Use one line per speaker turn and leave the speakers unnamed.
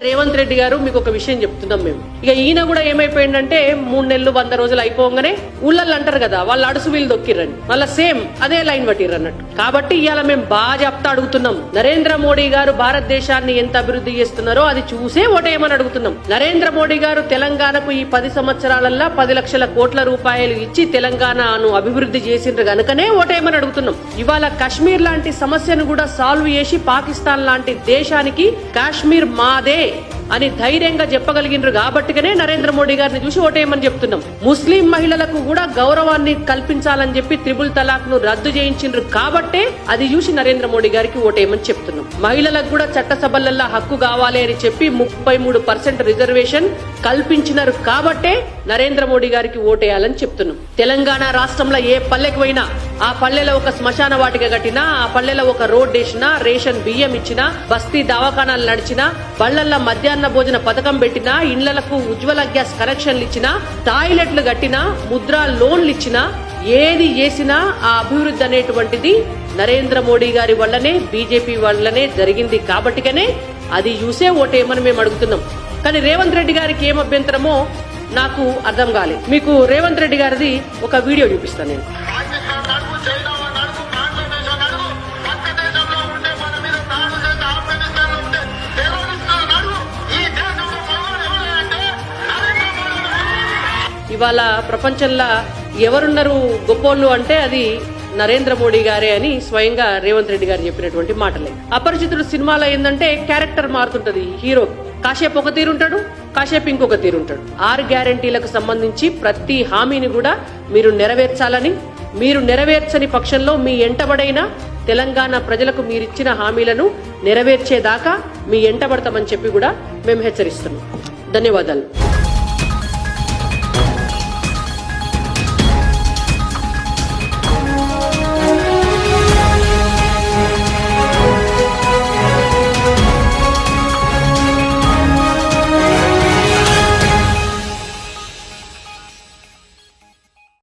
రేవంత్ రెడ్డి గారు మీకు ఒక విషయం చెప్తున్నాం మేము. ఇక ఈయన కూడా ఏమైపోయిందంటే 3 నెలలు 100 రోజులు అయిపోగానే ఊళ్ళల్లో అంటారు కదా, వాళ్ళు అడుసు వీళ్ళు దొక్కిర్రని, మళ్ళీ సేమ్ అదే లైన్ పట్టిర్రు అన్నట్టు. కాబట్టి ఇవాళ మేము బాగా చెప్తా అడుగుతున్నాం, నరేంద్ర మోడీ గారు భారతదేశాన్ని ఎంత అభివృద్ధి చేస్తున్నారో అది చూసే ఓటేయమని అడుగుతున్నాం. నరేంద్ర మోడీ గారు తెలంగాణకు ఈ 10 సంవత్సరాలలో 10 లక్షల కోట్ల రూపాయలు ఇచ్చి తెలంగాణను అభివృద్ధి చేసిండ్రు గనుకనే ఓటేయమని అడుగుతున్నాం. ఇవాళ కాశ్మీర్ లాంటి సమస్యను కూడా సాల్వ్ చేసి పాకిస్తాన్ లాంటి దేశానికి కాశ్మీర్ మాదే అని ధైర్యంగా చెప్పగలిగినారు కాబట్టిగానే నరేంద్ర మోడీ గారిని చూసి ఓటేయమని చెప్తున్నాం. ముస్లిం మహిళలకు కూడా గౌరవాన్ని కల్పించాలని చెప్పి త్రిబుల్ తలాక్ ను రద్దు చేయించిండ్రు కాబట్టే అది చూసి నరేంద్ర మోడీ గారికి ఓటేయమని చెప్తున్నాం. మహిళలకు కూడా చట్టసభలలో హక్కు కావాలి అని చెప్పి 33% రిజర్వేషన్ కల్పించినారు కాబట్టే నరేంద్ర మోడీ గారికి ఓటేయాలని చెప్తున్నాం. తెలంగాణ రాష్ట్రంలో ఏ పల్లెకు పోయినా ఆ పల్లెలో ఒక శ్మశాన వాటిక కట్టినా, ఆ పల్లెలో ఒక రోడ్ వేసినా, రేషన్ బియ్యం ఇచ్చినా, బస్తీ దవాఖానాలు నడిచినా, బళ్లల్లో మధ్యాహ్న భోజన పథకం పెట్టినా, ఇండ్లకు ఉజ్వల గ్యాస్ కనెక్షన్లు ఇచ్చినా, టాయిలెట్లు కట్టినా, ముద్రా లోన్లు ఇచ్చినా, ఏది చేసినా ఆ అభివృద్ధి అనేటువంటిది నరేంద్ర మోడీ గారి వల్లనే, బీజేపీ వల్లనే జరిగింది కాబట్టిగానే అది చూసే ఓటేయమని మేము అడుగుతున్నాం. కానీ రేవంత్ రెడ్డి గారికి ఏం అభ్యంతరమో నాకు అర్థం కాలేదు. మీకు రేవంత్ రెడ్డి గారిది ఒక వీడియో చూపిస్తాను నేను. ఇవాళ ప్రపంచంలో ఎవరున్నారు గొప్పోళ్ళు అంటే అది నరేంద్ర మోడీ గారే అని స్వయంగా రేవంత్ రెడ్డి గారు చెప్పినటువంటి మాటలే. అపరిచితుడు సినిమాలో ఏంటంటే క్యారెక్టర్ మారుతుంటది. హీరో కాసేపు ఒక తీరుంటాడు, కాసేపు ఇంకొక తీరుంటాడు. 6 గ్యారంటీలకు సంబంధించి ప్రతి హామీని కూడా మీరు నెరవేర్చాలని, మీరు నెరవేర్చని పక్షంలో మీ ఎంటబడైన తెలంగాణ ప్రజలకు మీరిచ్చిన హామీలను నెరవేర్చేదాకా మీ ఎంటబడతామని చెప్పి కూడా మేము హెచ్చరిస్తున్నాం. ధన్యవాదాలు.